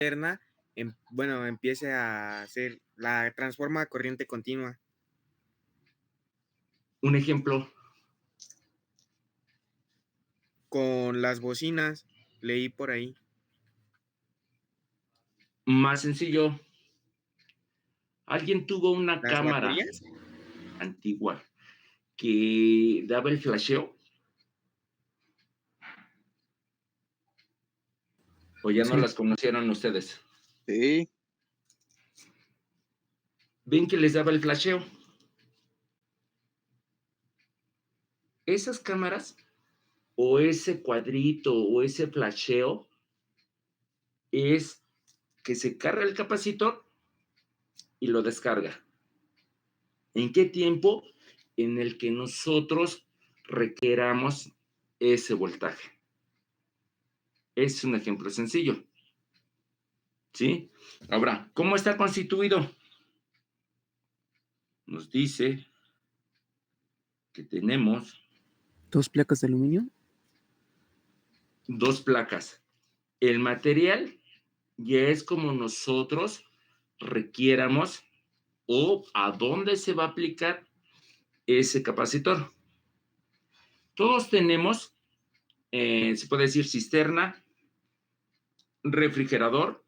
cisterna, bueno, empiece a hacer, la transforma a corriente continua. Un ejemplo. Con las bocinas, leí por ahí. Más sencillo. Alguien tuvo una ¿Las cámara baterías? antigua que daba el flasheo. ¿O ya no Sí. las conocieron ustedes? Sí. ¿Ven que les daba el flasheo? Esas cámaras o ese cuadrito o ese flasheo es que se carga el capacitor y lo descarga. ¿En qué tiempo? En el que nosotros requeramos ese voltaje. Es un ejemplo sencillo. ¿Sí? Ahora, ¿cómo está constituido? Nos dice que tenemos 2 placas de aluminio. 2 placas. El material ya es como nosotros requiéramos o a dónde se va a aplicar ese capacitor. Todos tenemos, se puede decir, cisterna, refrigerador,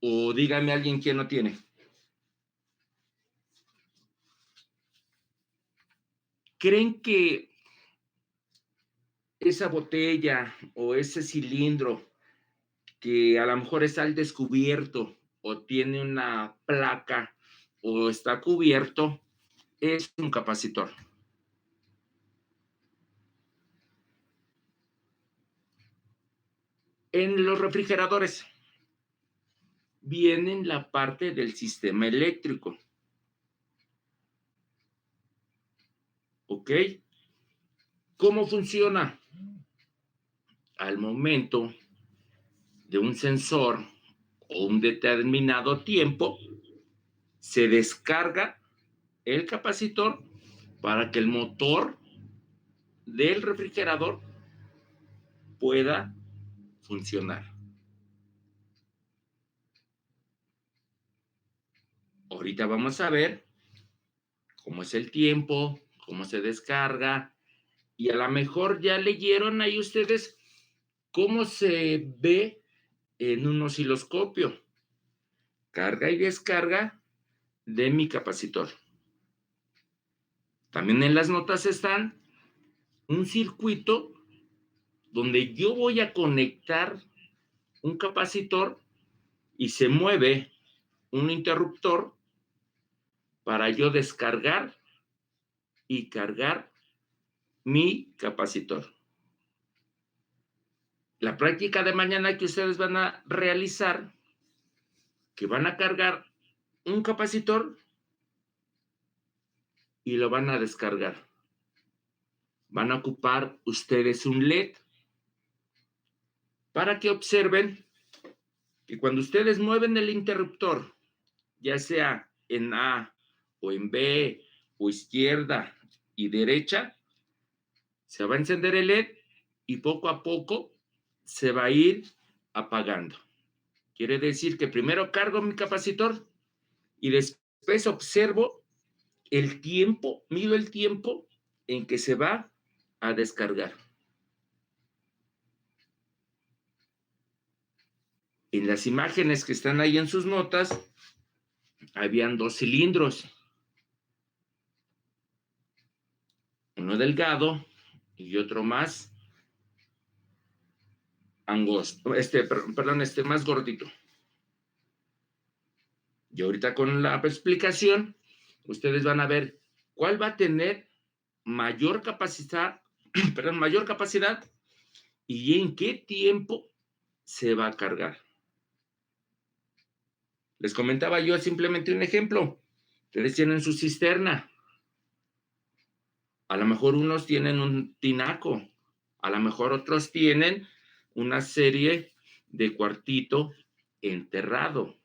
o dígame alguien quién no tiene. ¿Creen que esa botella o ese cilindro que a lo mejor está al descubierto o tiene una placa o está cubierto es un capacitor? En los refrigeradores viene en la parte del sistema eléctrico. ¿Ok? ¿Cómo funciona? Al momento de un sensor o un determinado tiempo, se descarga el capacitor para que el motor del refrigerador pueda funcionar. Ahorita vamos a ver cómo es el tiempo, cómo se descarga, y a lo mejor ya leyeron ahí ustedes cómo se ve en un osciloscopio. Carga y descarga de mi capacitor. También en las notas están un circuito donde yo voy a conectar un capacitor y se mueve un interruptor para yo descargar y cargar mi capacitor. La práctica de mañana que ustedes van a realizar, que van a cargar un capacitor y lo van a descargar. Van a ocupar ustedes un LED para que observen que cuando ustedes mueven el interruptor, ya sea en A o en B o izquierda y derecha, se va a encender el LED y poco a poco se va a ir apagando. Quiere decir que primero cargo mi capacitor y después observo el tiempo, mido el tiempo en que se va a descargar. En las imágenes que están ahí en sus notas, habían 2 cilindros. Uno delgado y otro más angosto, más gordito. Y ahorita con la explicación, ustedes van a ver cuál va a tener mayor capacidad, mayor capacidad y en qué tiempo se va a cargar. Les comentaba yo simplemente un ejemplo. Ustedes tienen su cisterna. A lo mejor unos tienen un tinaco. A lo mejor otros tienen una serie de cuartito enterrado.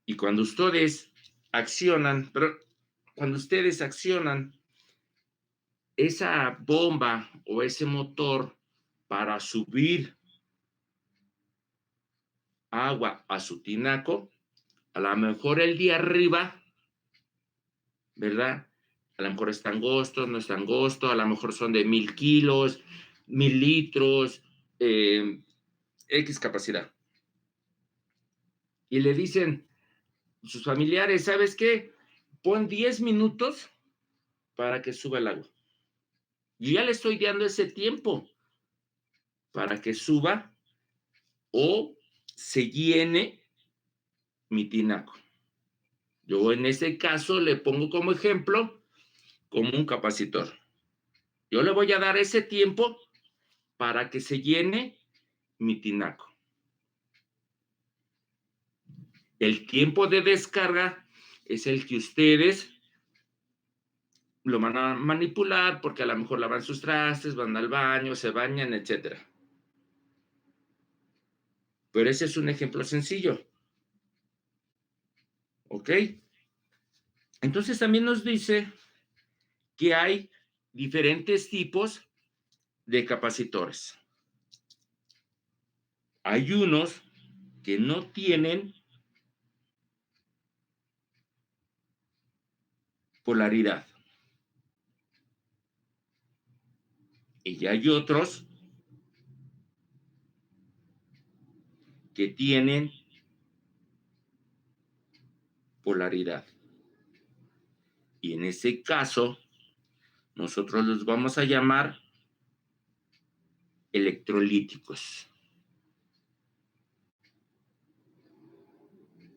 Y cuando ustedes accionan esa bomba o ese motor para subir agua a su tinaco, a lo mejor el de arriba, ¿verdad? A lo mejor es angosto, no es angosto, a lo mejor son de 1000 kilos, 1000 litros, X capacidad. Y le dicen sus familiares, ¿sabes qué? Pon 10 minutos para que suba el agua. Yo ya le estoy dando ese tiempo para que suba o se llene mi tinaco. Yo en ese caso le pongo como ejemplo como un capacitor. Yo le voy a dar ese tiempo para que se llene mi tinaco. El tiempo de descarga es el que ustedes lo van a manipular porque a lo mejor lavan sus trastes, van al baño, se bañan, etc. Pero ese es un ejemplo sencillo. ¿Ok? Entonces también nos dice que hay diferentes tipos de capacitores. Hay unos que no tienen polaridad. Y hay otros que tienen polaridad. Y en ese caso, nosotros los vamos a llamar electrolíticos.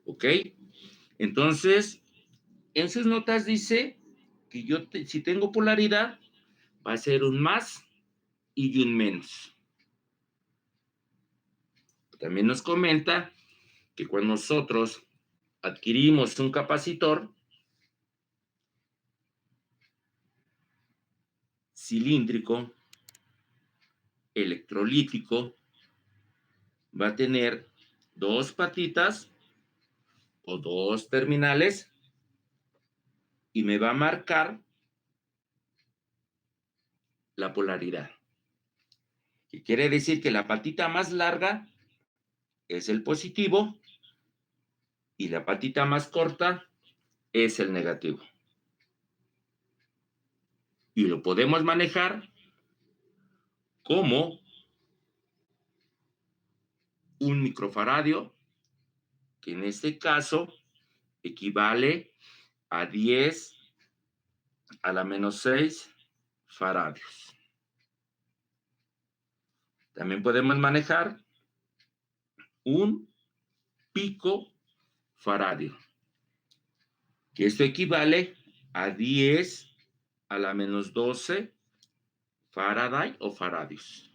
¿Ok? Entonces, en sus notas dice que si tengo polaridad, va a ser un más y un menos. También nos comenta que cuando nosotros adquirimos un capacitor cilíndrico, electrolítico, va a tener dos patitas o dos terminales y me va a marcar la polaridad. Y quiere decir que la patita más larga es el positivo y la patita más corta es el negativo. Y lo podemos manejar como un microfaradio, que en este caso equivale a 10 a la menos 6 faradios. También podemos manejar un pico faradio, que esto equivale a 10 a la menos 12 Faraday o faradios.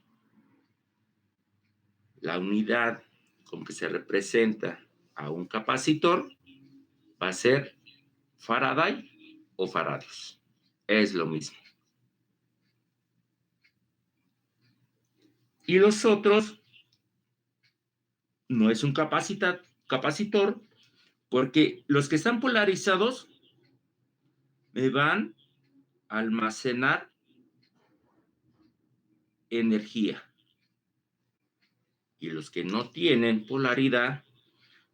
La unidad con que se representa a un capacitor va a ser Faraday o faradios. Es lo mismo. Y los otros no es un capacitor porque los que están polarizados me van a almacenar energía. Y los que no tienen polaridad,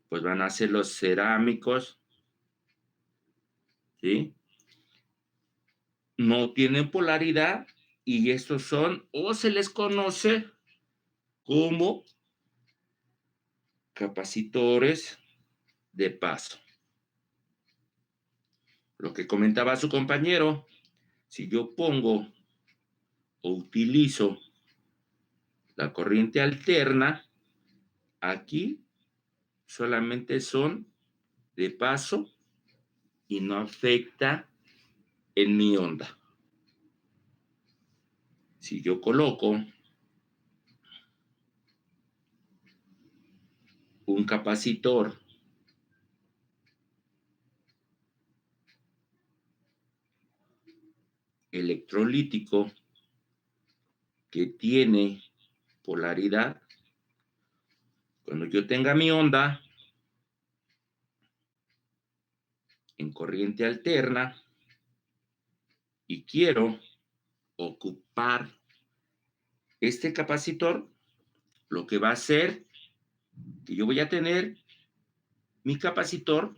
pues van a ser los cerámicos, ¿sí? No tienen polaridad y estos son, o se les conoce como capacitores de paso. Lo que comentaba su compañero, si yo pongo o utilizo la corriente alterna, aquí solamente son de paso y no afecta en mi onda. Si yo coloco un capacitor electrolítico que tiene polaridad, cuando yo tenga mi onda en corriente alterna y quiero ocupar Este capacitor lo que va a hacer que yo voy a tener mi capacitor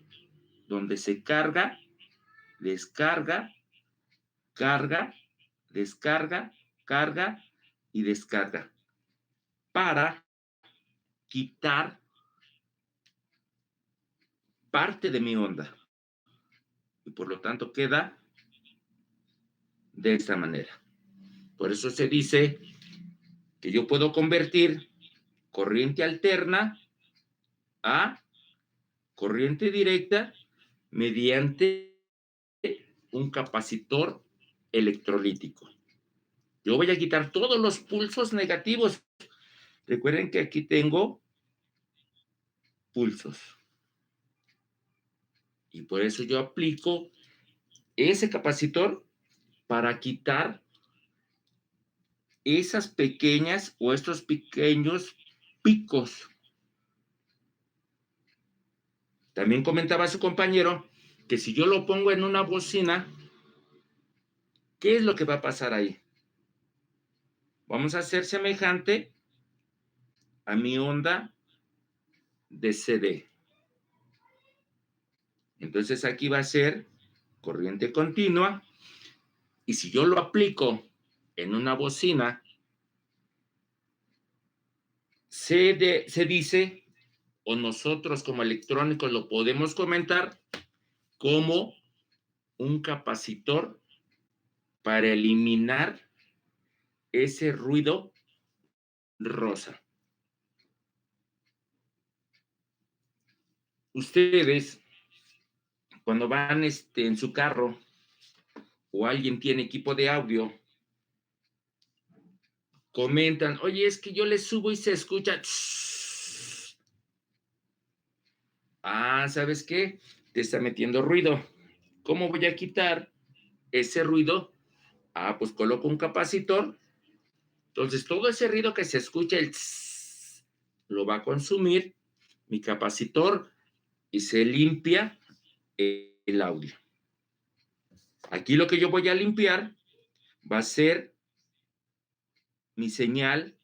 donde se carga, descarga, carga, descarga, carga y descarga para quitar parte de mi onda. Y por lo tanto queda de esta manera. Por eso se dice que yo puedo convertir corriente alterna a corriente directa mediante un capacitor electrolítico. Yo voy a quitar todos los pulsos negativos. Recuerden que aquí tengo pulsos. Y por eso yo aplico ese capacitor para quitar esas pequeñas o estos pequeños picos. También comentaba su compañero que si yo lo pongo en una bocina, ¿qué es lo que va a pasar ahí? Vamos a hacer semejante a mi onda de CD. Entonces aquí va a ser corriente continua. Y si yo lo aplico en una bocina, se dice, o nosotros como electrónicos lo podemos comentar, como un capacitor para eliminar ese ruido rosa. Ustedes, cuando van en su carro o alguien tiene equipo de audio, comentan, oye, es que yo le subo y se escucha. Ah, ¿sabes qué? Te está metiendo ruido. ¿Cómo voy a quitar ese ruido? Ah, pues coloco un capacitor. Entonces, todo ese ruido que se escucha, lo va a consumir mi capacitor y se limpia el audio. Aquí lo que yo voy a limpiar va a ser mi señal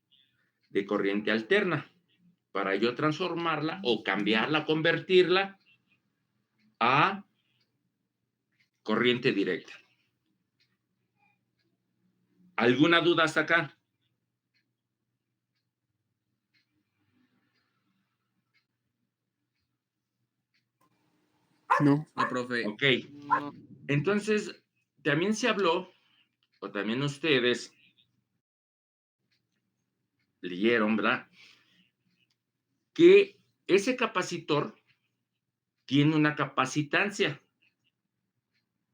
de corriente alterna para yo transformarla o cambiarla, convertirla a corriente directa. ¿Alguna duda hasta acá? No. No, profe. Ok. Entonces, también se habló, o también ustedes leyeron, ¿verdad? Que ese capacitor tiene una capacitancia.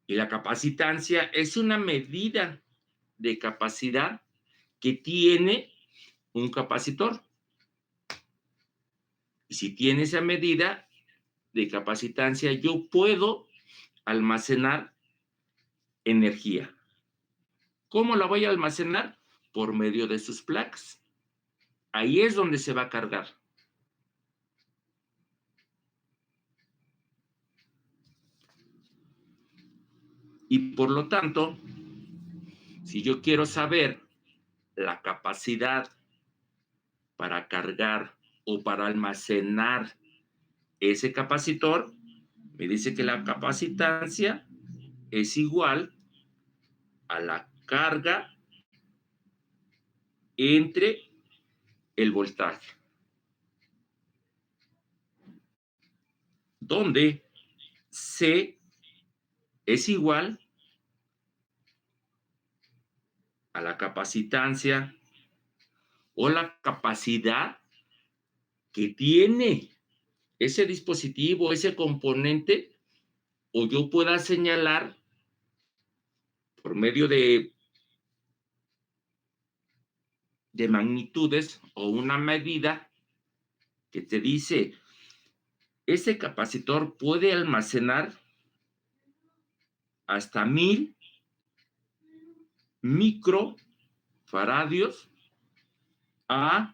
Y la capacitancia es una medida de capacidad que tiene un capacitor. Y si tiene esa medida de capacitancia, yo puedo almacenar energía. ¿Cómo la voy a almacenar? Por medio de sus placas. Ahí es donde se va a cargar. Y por lo tanto, si yo quiero saber la capacidad para cargar o para almacenar ese capacitor, me dice que la capacitancia es igual a la carga entre el voltaje, donde C es igual a la capacitancia o la capacidad que tiene ese dispositivo, ese componente, o yo pueda señalar por medio de magnitudes o una medida que te dice, ese capacitor puede almacenar hasta 1000 microfaradios a,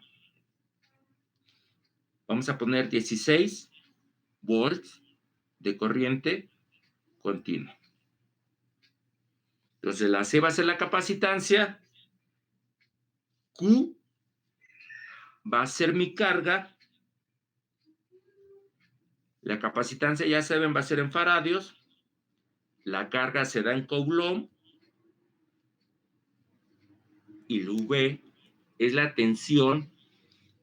vamos a poner 16 volts de corriente continua. Entonces la C va a ser la capacitancia Q va a ser mi carga. La capacitancia, ya saben, va a ser en faradios. La carga se da en Coulomb. Y el V es la tensión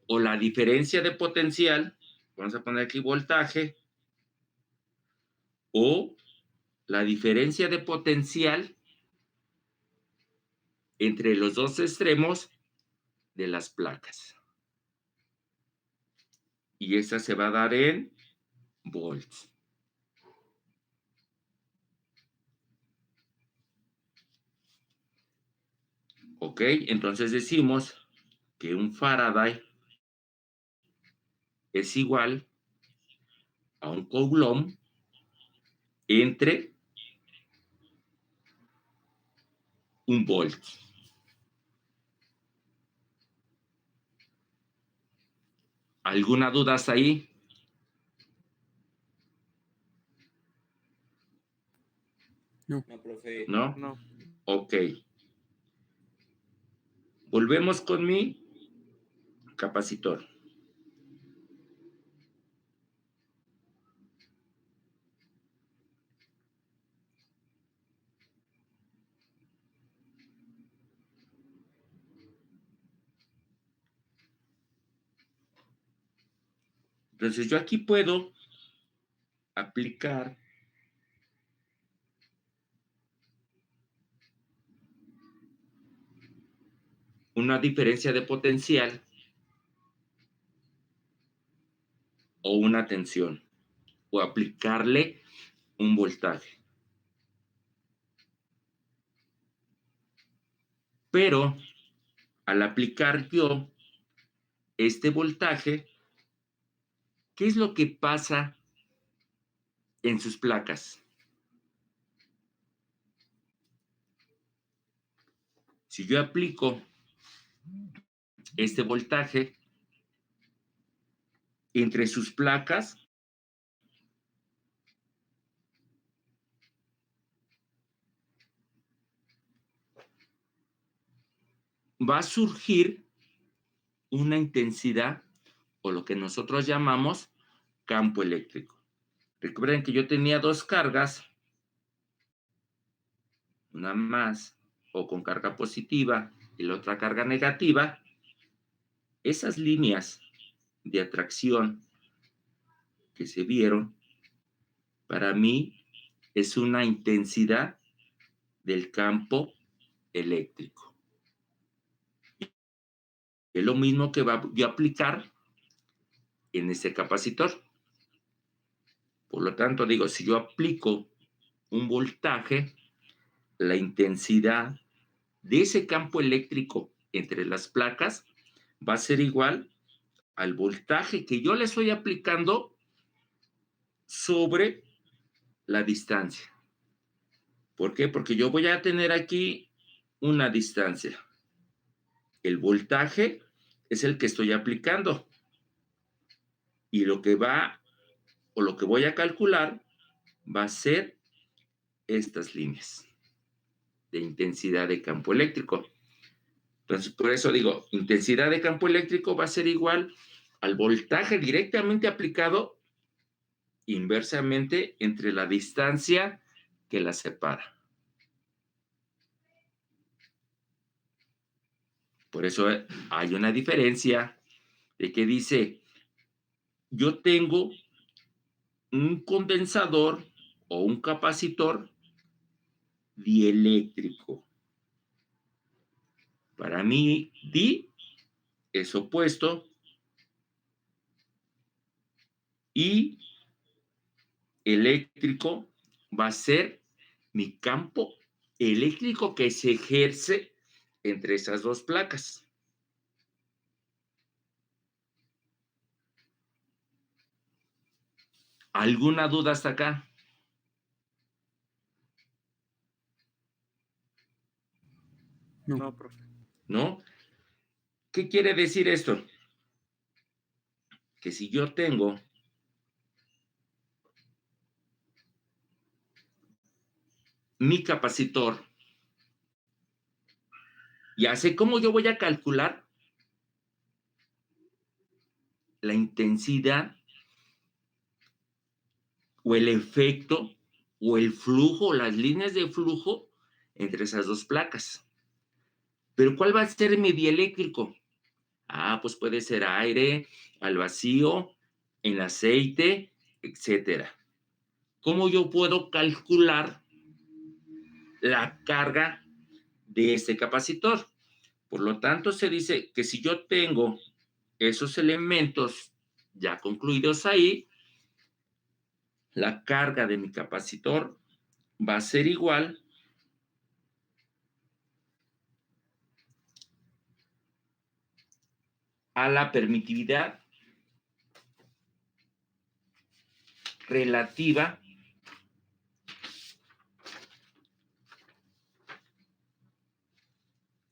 o la diferencia de potencial. Vamos a poner aquí voltaje. O la diferencia de potencial entre los dos extremos de las placas. Y esa se va a dar en volts. ¿Ok? Entonces decimos que un Faraday es igual a un Coulomb entre un volt. ¿Alguna duda hasta ahí? No. No, profe. ¿No? No. Ok. Volvemos con mi capacitor. Entonces yo aquí puedo aplicar una diferencia de potencial o una tensión o aplicarle un voltaje. Pero al aplicar yo este voltaje, ¿qué es lo que pasa en sus placas? Si yo aplico este voltaje entre sus placas, va a surgir una intensidad o lo que nosotros llamamos campo eléctrico. Recuerden que yo tenía dos cargas, una más o con carga positiva y la otra carga negativa. Esas líneas de atracción que se vieron, para mí es una intensidad del campo eléctrico. Es lo mismo que va yo a aplicar en este capacitor. Por lo tanto, digo, si yo aplico un voltaje, la intensidad de ese campo eléctrico entre las placas va a ser igual al voltaje que yo le estoy aplicando sobre la distancia. ¿Por qué? Porque yo voy a tener aquí una distancia. El voltaje es el que estoy aplicando. Y lo que va o lo que voy a calcular va a ser estas líneas de intensidad de campo eléctrico. Entonces, por eso digo, intensidad de campo eléctrico va a ser igual al voltaje directamente aplicado inversamente entre la distancia que la separa. Por eso hay una diferencia de que dice, yo tengo un condensador o un capacitor dieléctrico. Para mí, di es opuesto y eléctrico va a ser mi campo eléctrico que se ejerce entre esas dos placas. ¿Alguna duda hasta acá? No. No, profe. ¿No? ¿Qué quiere decir esto? Que si yo tengo mi capacitor Ya sé cómo yo voy a calcular la intensidad o el efecto o el flujo, las líneas de flujo entre esas dos placas. Pero ¿cuál va a ser mi dieléctrico? Pues puede ser aire, al vacío, en aceite, etcétera. ¿Cómo yo puedo calcular la carga de este capacitor? Por lo tanto, se dice que si yo tengo esos elementos ya concluidos ahí, la carga de mi capacitor va a ser igual a la permitividad relativa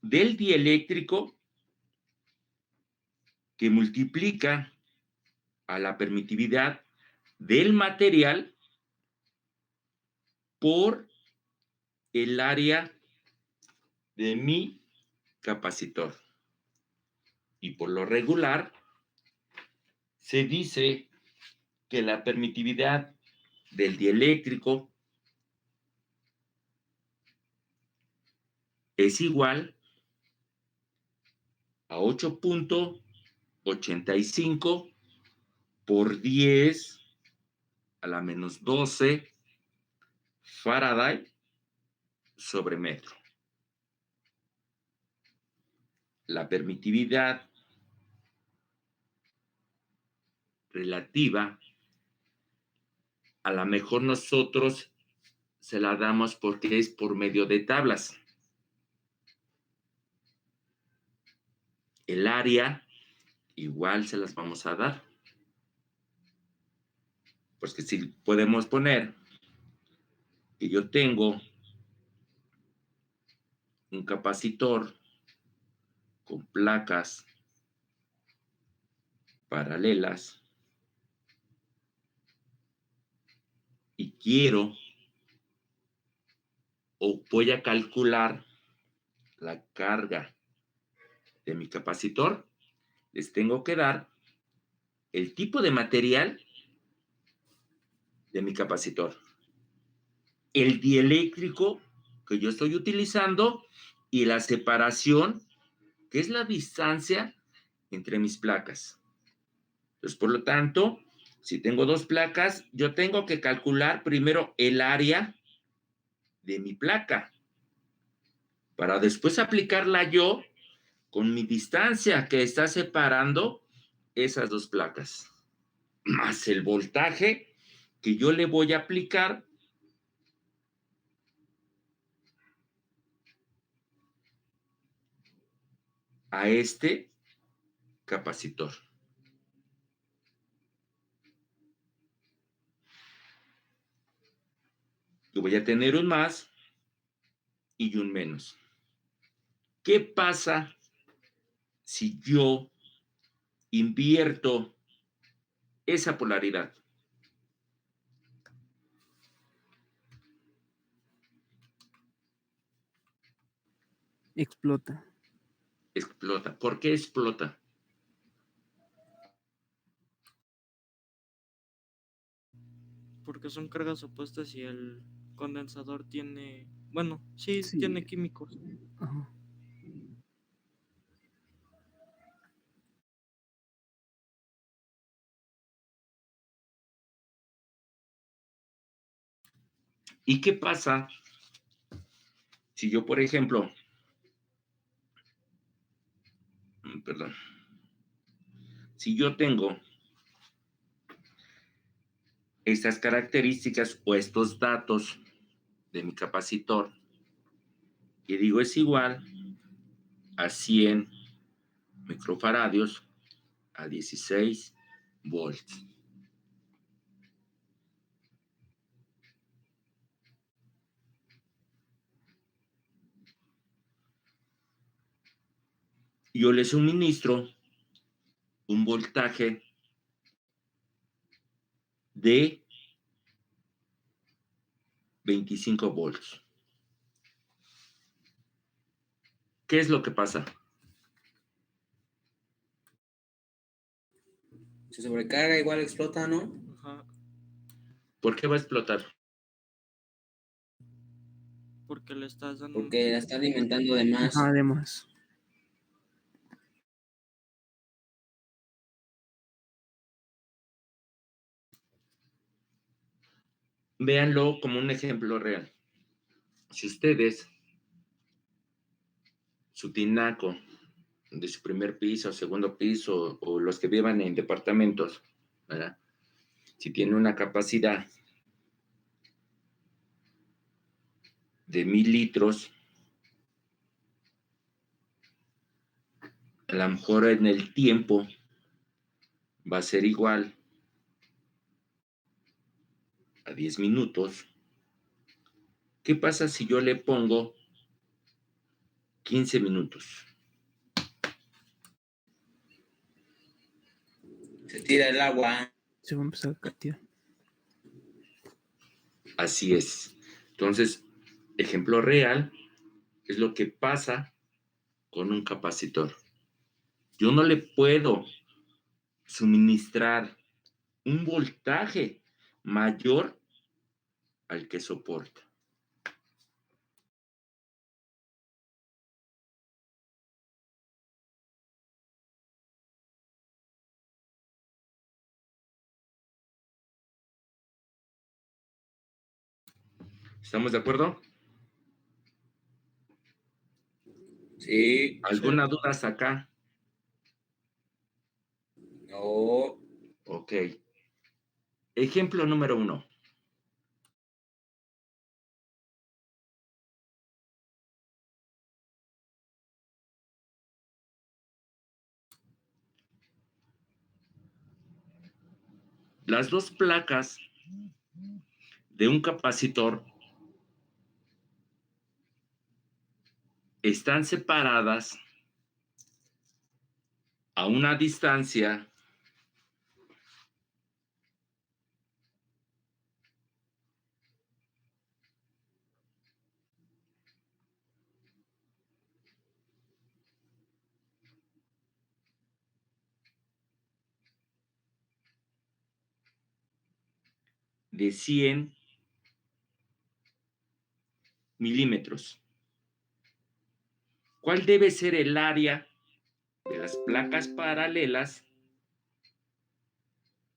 del dieléctrico que multiplica a la permitividad del material por el área de mi capacitor. Y por lo regular, se dice que la permitividad del dieléctrico es igual a 8.85 por 10 a la menos 12 Faraday sobre metro. La permitividad relativa, a lo mejor nosotros se la damos porque es por medio de tablas. El área igual se las vamos a dar. Pues que si podemos poner que yo tengo un capacitor con placas paralelas y quiero o voy a calcular la carga de mi capacitor, les tengo que dar el tipo de material de mi capacitor, el dieléctrico que yo estoy utilizando y la separación, que es la distancia entre mis placas. Entonces, por lo tanto, si tengo dos placas, yo tengo que calcular primero el área de mi placa para después aplicarla yo con mi distancia que está separando esas dos placas, más el voltaje que yo le voy a aplicar a este capacitor. Yo voy a tener un más y un menos. ¿Qué pasa si yo invierto esa polaridad? Explota. Explota. ¿Por qué explota? Porque son cargas opuestas y el condensador tiene, bueno, sí, Sí. tiene químicos. Ajá. ¿Y qué pasa si yo, por ejemplo, si yo tengo estas características o estos datos de mi capacitor y digo es igual a 100 microfaradios a 16 volts? Yo le suministro un voltaje de 25 volts. ¿qué es lo que pasa? Se sobrecarga, igual explota, ¿no? Ajá. ¿Por qué va a explotar? Porque le estás dando Porque la está alimentando de más. Ajá, además. Véanlo como un ejemplo real. Si ustedes, su tinaco de su primer piso, segundo piso, o los que vivan en departamentos, ¿verdad? Si tiene una capacidad de 1000 litros, a lo mejor en el tiempo va a ser igual a 10 minutos. ¿Qué pasa si yo le pongo 15 minutos? Se tira el agua. Se va a empezar a catear. Así es. Entonces, ejemplo real es lo que pasa con un capacitor. Yo no le puedo suministrar un voltaje mayor al que soporta. ¿Estamos de acuerdo? Sí. ¿Alguna duda hasta acá? No. Ok. Ejemplo número 1. Las dos placas de un capacitor están separadas a una distancia de 100 milímetros. ¿Cuál debe ser el área de las placas paralelas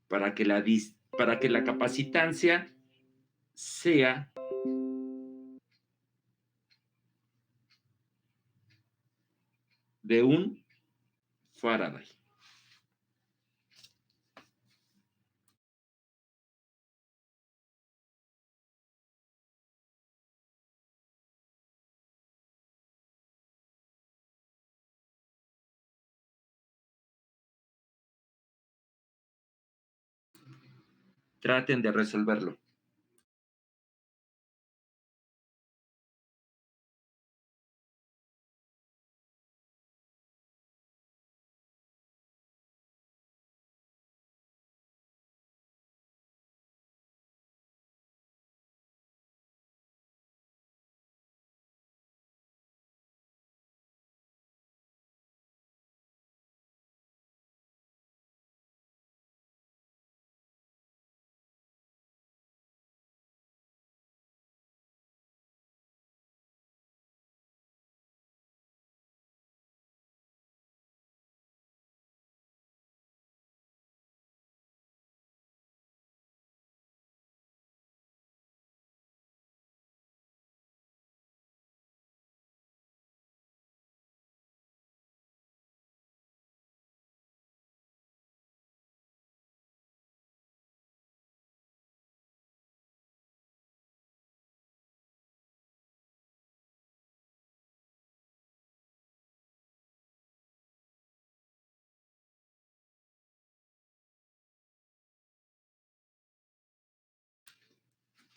para que la capacitancia sea de 1 Faraday? Traten de resolverlo.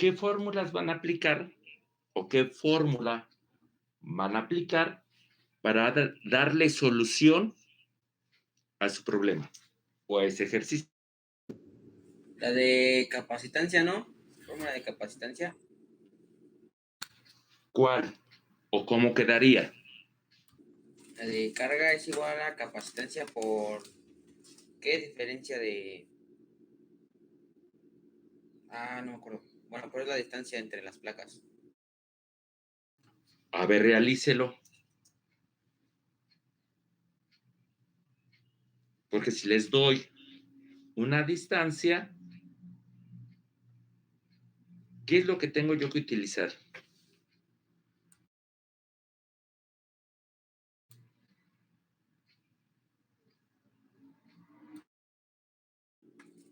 ¿Qué fórmulas van a aplicar o qué fórmula van a aplicar para darle solución a su problema o a ese ejercicio? La de capacitancia, ¿no? Fórmula de capacitancia. ¿Cuál o cómo quedaría? La de carga es igual a capacitancia por... ¿Qué diferencia de...? Ah, no me acuerdo. Bueno, ¿cuál es la distancia entre las placas? A ver, realícelo. Porque si les doy una distancia, ¿qué es lo que tengo yo que utilizar?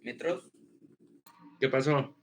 ¿Metros? ¿Qué pasó?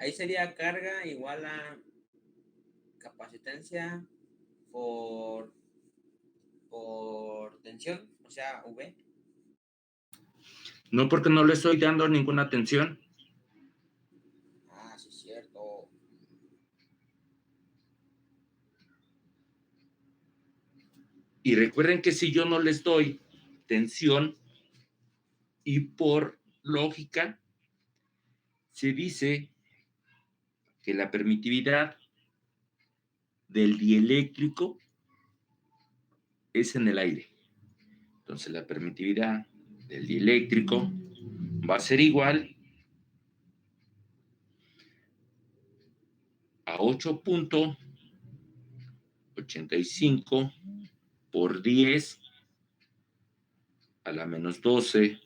Ahí sería carga igual a capacitancia por tensión, o sea, V. No, porque no le estoy dando ninguna atención. Ah, sí, es cierto. Y recuerden que si yo no les doy tensión y por lógica, se dice que la permitividad del dieléctrico es en el aire. Entonces la permitividad del dieléctrico va a ser igual a 8.85 por 10 a la menos 12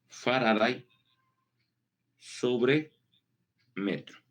Faraday sobre metro.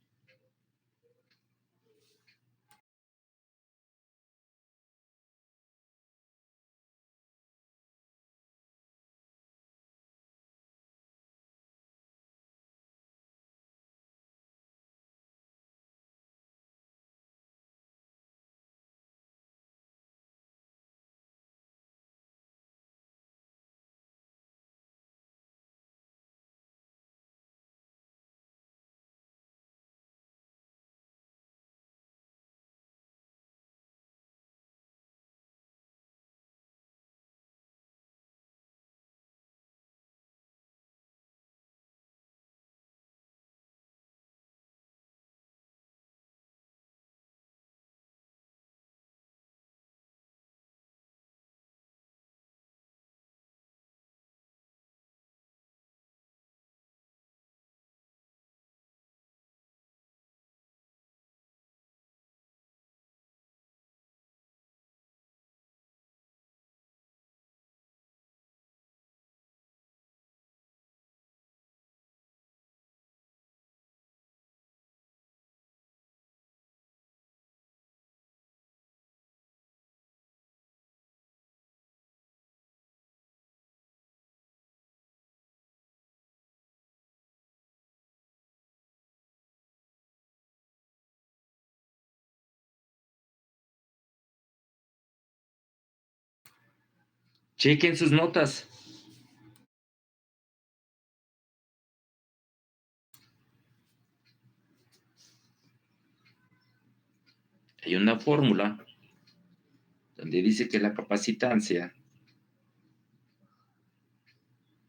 Chequen sus notas. Hay una fórmula donde dice que la capacitancia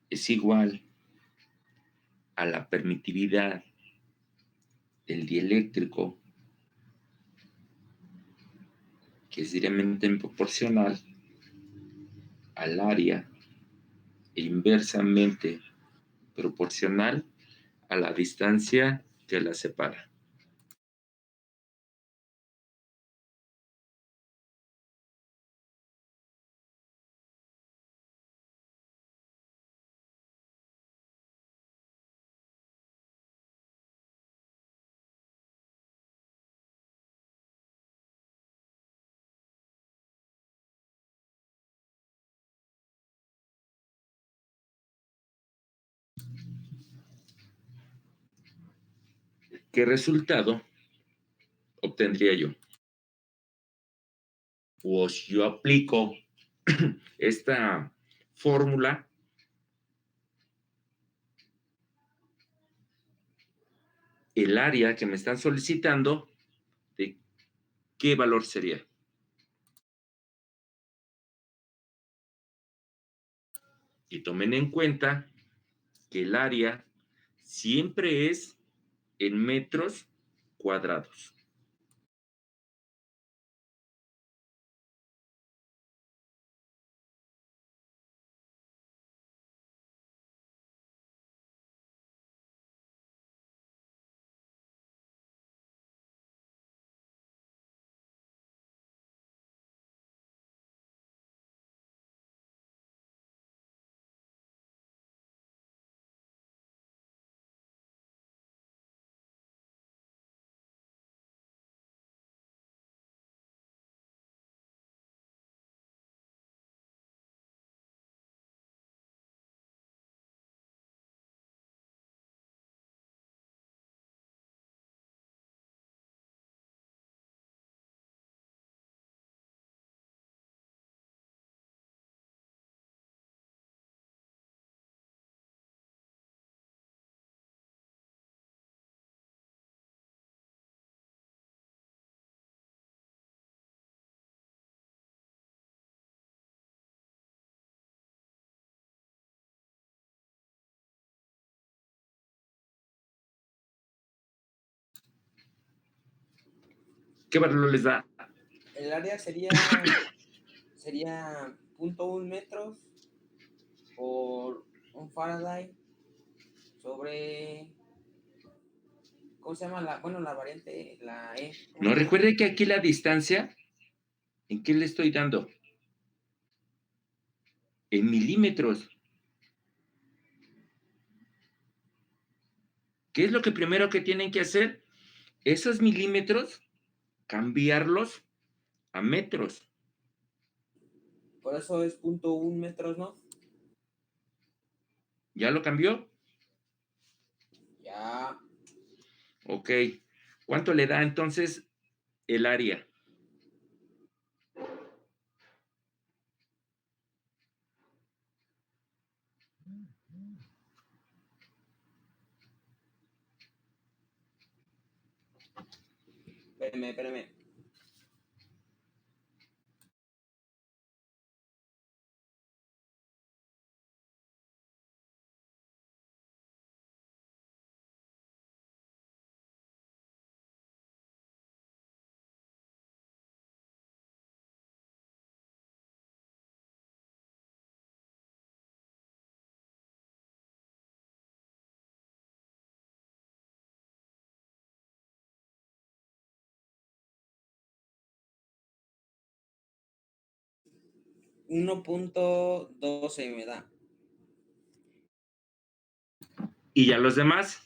es igual a la permitividad del dieléctrico, que es directamente proporcional al área e inversamente proporcional a la distancia que la separa. ¿Qué resultado obtendría yo? Pues yo aplico esta fórmula el área que me están solicitando, ¿de qué valor sería? Y tomen en cuenta que el área siempre es en metros cuadrados. ¿Qué valor les da? El área sería 0.1 metros por un Faraday sobre, ¿cómo se llama? La variante, la E. ¿Cómo No se llama? recuerde que aquí la distancia, ¿en qué le estoy dando? En milímetros. ¿Qué es lo que primero que tienen que hacer? Esos milímetros, cambiarlos a metros. Por eso es 0.1 metros, ¿no? ¿Ya lo cambió? Ya. Ok. ¿Cuánto le da entonces el área? Espérame. $1.12 me da. ¿Y ya los demás?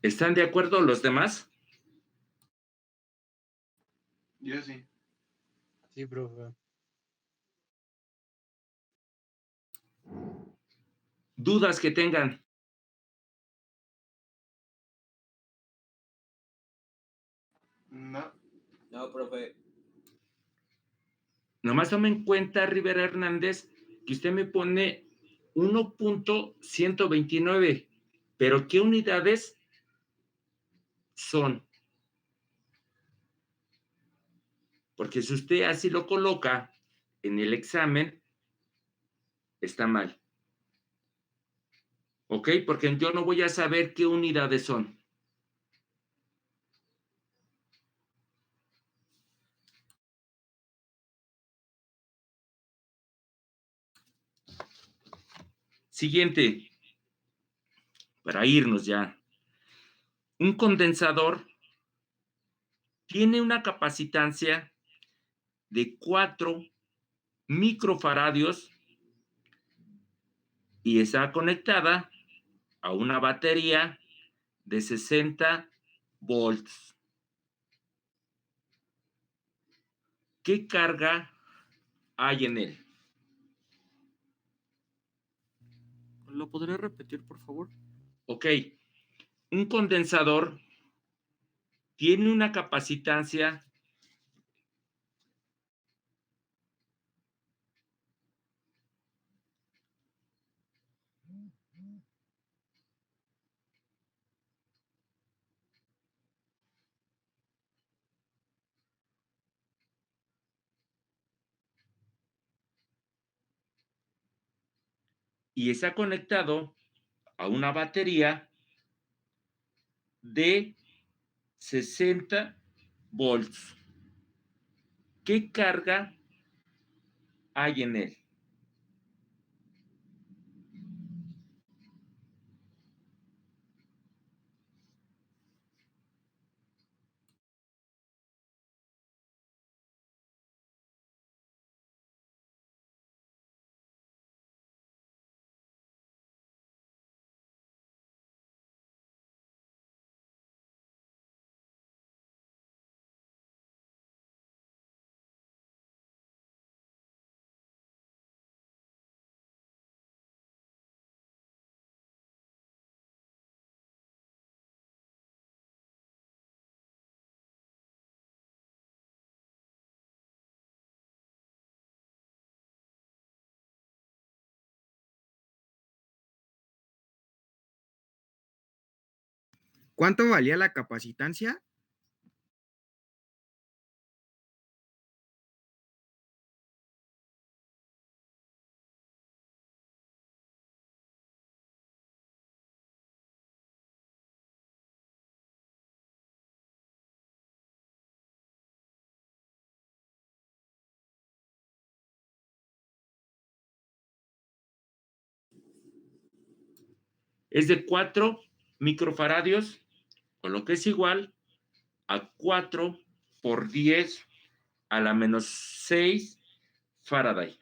¿Están de acuerdo los demás? Yo sí. Sí, profe. ¿Dudas que tengan? No. No, profe. Nomás tome en cuenta, Rivera Hernández, que usted me pone 1.129, pero ¿qué unidades son? Porque si usted así lo coloca en el examen, está mal. ¿Ok? Porque yo no voy a saber qué unidades son. Siguiente, para irnos ya. Un condensador tiene una capacitancia de 4 microfaradios y está conectada a una batería de 60 volts. ¿Qué carga hay en él? ¿Lo podría repetir, por favor? Ok, un condensador tiene una capacitancia y está conectado a una batería de 60 volts. ¿Qué carga hay en él? ¿Cuánto valía la capacitancia? Es de 4 microfaradios, con lo que es igual a 4 por 10 a la menos 6 Faraday.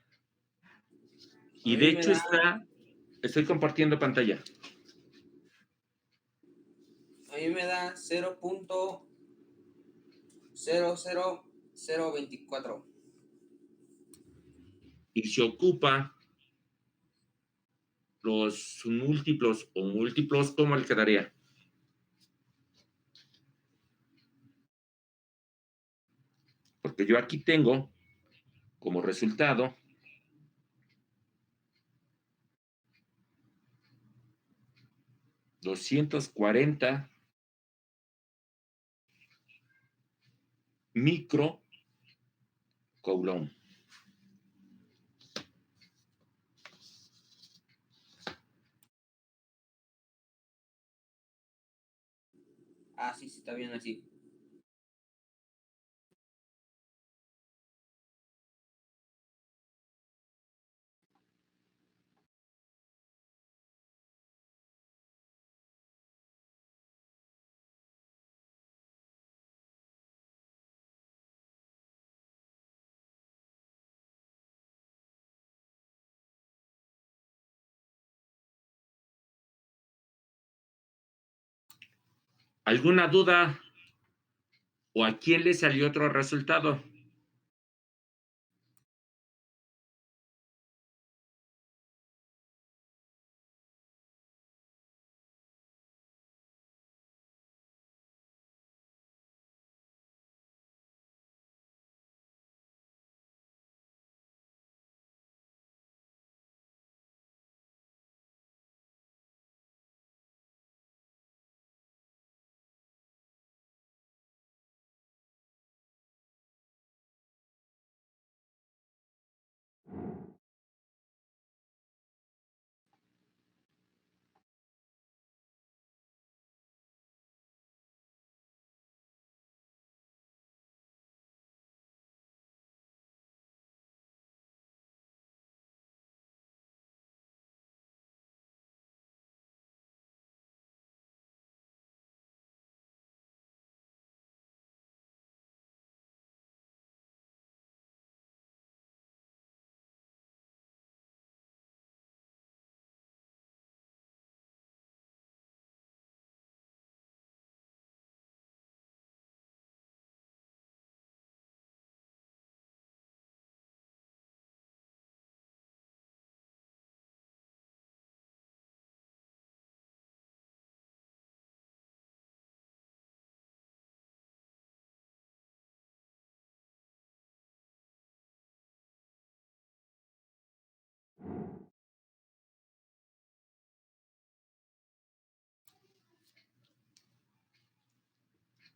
Y A de mí me hecho da, estoy compartiendo pantalla. a mí me da 0.00024. Y se ocupa los múltiplos o múltiplos, ¿cómo le quedaría? Porque yo aquí tengo como resultado 240 micro coulomb. Ah, sí, sí, está bien así. ¿Alguna duda? ¿O a quién le salió otro resultado?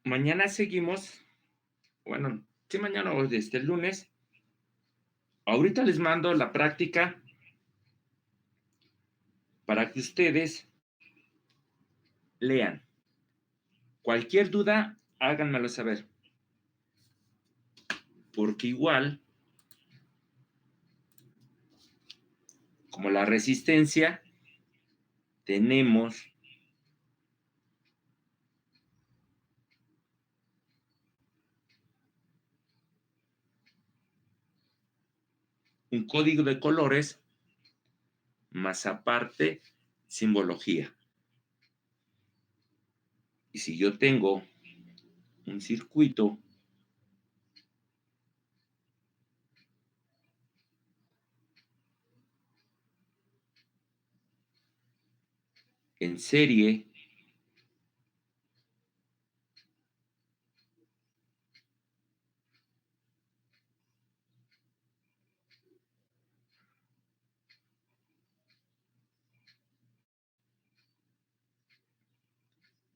mañana seguimos. Bueno, sí, mañana o el lunes. Ahorita les mando la práctica para que ustedes lean. Cualquier duda, háganmelo saber. Porque igual, como la resistencia, tenemos un código de colores, más aparte, simbología. Y si yo tengo un circuito en serie,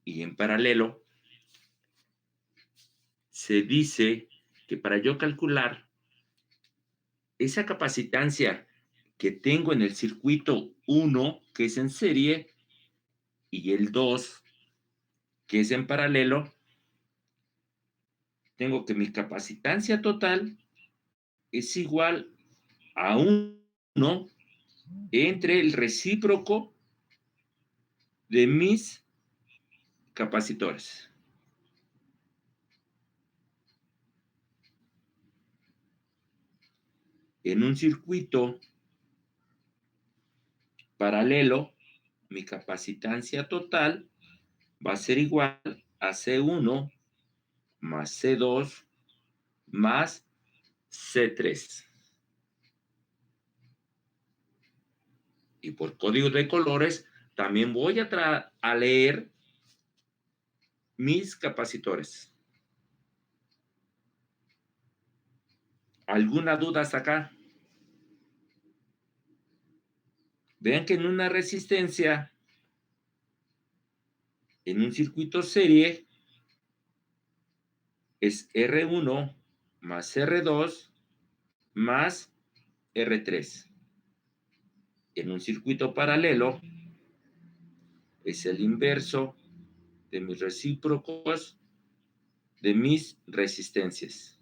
y en paralelo, se dice que para yo calcular esa capacitancia que tengo en el circuito 1, que es en serie, y el 2, que es en paralelo, tengo que mi capacitancia total es igual a 1 entre el recíproco de mis capacitores. En un circuito paralelo, mi capacitancia total va a ser igual a C1 más C2 más C3. Y por código de colores, también voy a leer mis capacitores. ¿Alguna duda hasta acá? Vean que en una resistencia, en un circuito serie, es R1 más R2 más R3. En un circuito paralelo, es el inverso de mis recíprocos de mis resistencias.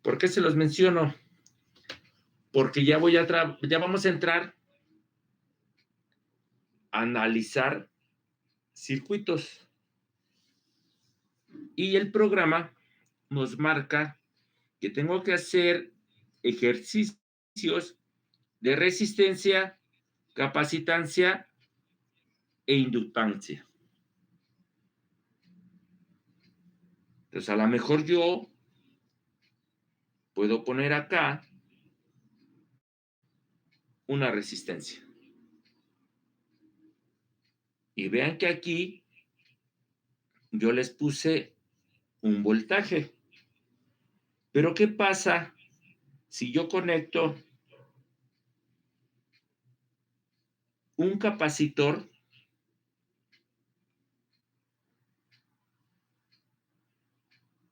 ¿Por qué se los menciono? Porque ya vamos a entrar a analizar circuitos. Y el programa nos marca que tengo que hacer ejercicios de resistencia, capacitancia e inductancia. Entonces, a lo mejor yo puedo poner acá una resistencia. Y vean que aquí yo les puse un voltaje. Pero ¿qué pasa si yo conecto un capacitor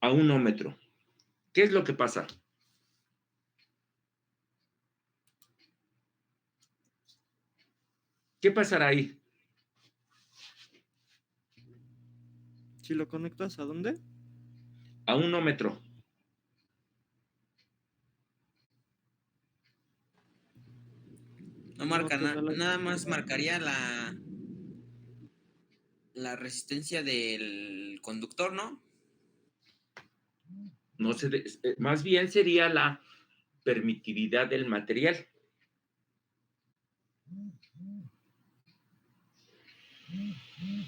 a un ohmmetro? ¿Qué es lo que pasa? ¿Qué pasará ahí? Si lo conectas, ¿a dónde? A un ohmmetro. No marca te da la- nada más marcaría la resistencia del conductor, ¿no? No sé, más bien sería la permitividad del material.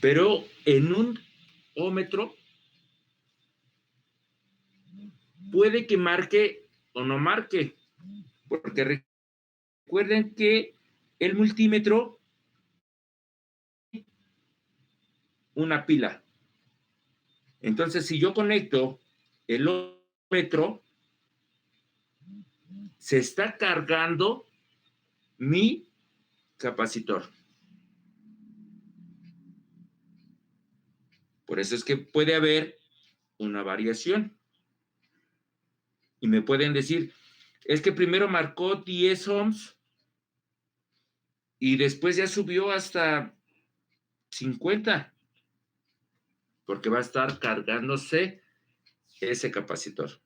Pero en un ohmmetro puede que marque o no marque, porque recuerden que el multímetro una pila. Entonces, si yo conecto el ohmmetro, se está cargando mi capacitor. Por eso es que puede haber una variación. Y me pueden decir, es que primero marcó 10 ohms y después ya subió hasta 50, porque va a estar cargándose ese capacitor.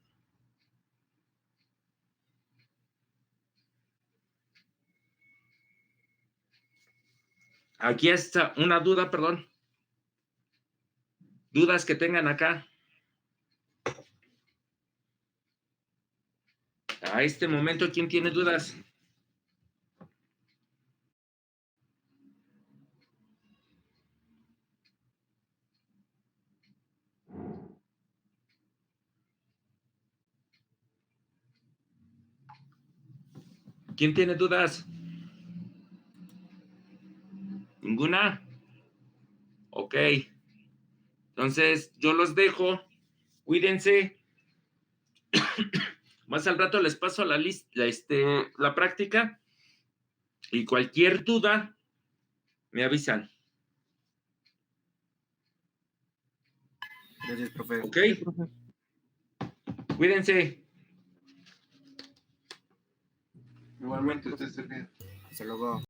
Aquí está una duda, perdón. Dudas que tengan acá. A este momento, ¿quién tiene dudas? ¿Quién tiene dudas? ¿Ninguna? Ok. Entonces, yo los dejo. Cuídense. Más al rato les paso la lista, la práctica. Y cualquier duda, me avisan. Gracias, profe. ¿Ok? Cuídense. Igualmente, usted se bien. Hasta luego.